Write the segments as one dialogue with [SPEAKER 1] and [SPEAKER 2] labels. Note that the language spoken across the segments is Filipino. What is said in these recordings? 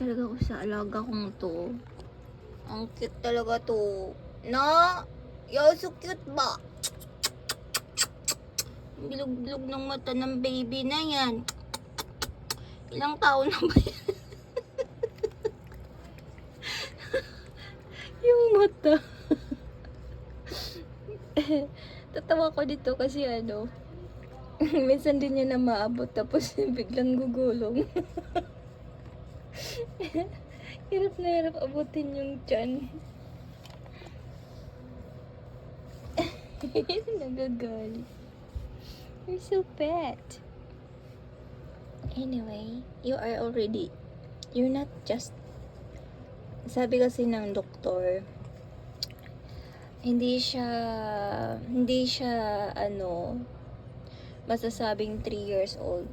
[SPEAKER 1] talaga ako sa alaga kong to. Ang cute talaga to. Na? Yo, so cute ba? Bilog-bilog ng mata ng baby na yan. Ilang taon na ba yan? Yung mata. Tatawa ko dito kasi minsan din niya na maabot tapos biglang gugulong. Hirap na hirap abutin yung tiyan. Nagagalit. You're so pet. Anyway, you're not just, sabi kasi ng doktor, hindi siya masasabing 3 years old.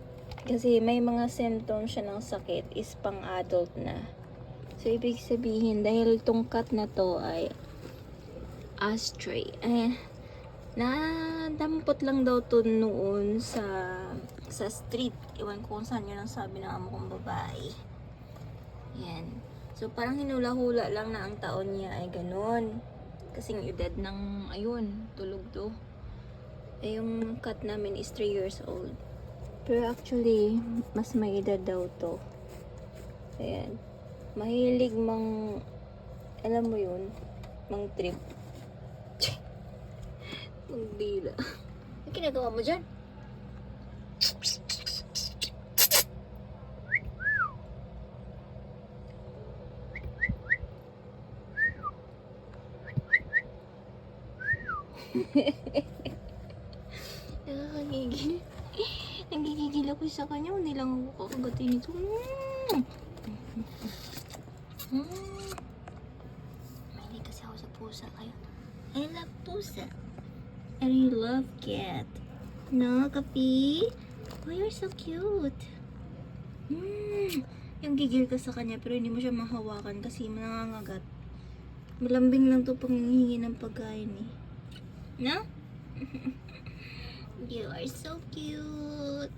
[SPEAKER 1] Kasi may mga symptoms siya ng sakit is pang adult na. So, ibig sabihin, dahil tong cat na to ay astray, nadampot lang daw to noon sa street. Iwan ko kung saan yun ang sabi ng amo kong babae. Yan. So, parang hinula-hula lang na ang taon niya ay ganun. Kasing edad ng, ayun, tulog to. Eh, yung cat namin is 3 years old. Pero actually, mas may edad daw to. Ayan. Mahilig alam mo yun, mang trip. Magdila. Ang ginagawa mo dyan? Nakakagigil. Nagigigil ako sa kanya. Hindi lang ako kakagatin ito. Mahilig kasi ako sa pusa kayo. I love pusa. I love cat. No, Kapi? Oh, you're so cute. Yung gigil ka sa kanya pero hindi mo siya mahawakan kasi nangangagat. Malambing lang to pang hihingi ng pagkain eh. No? You are so cute.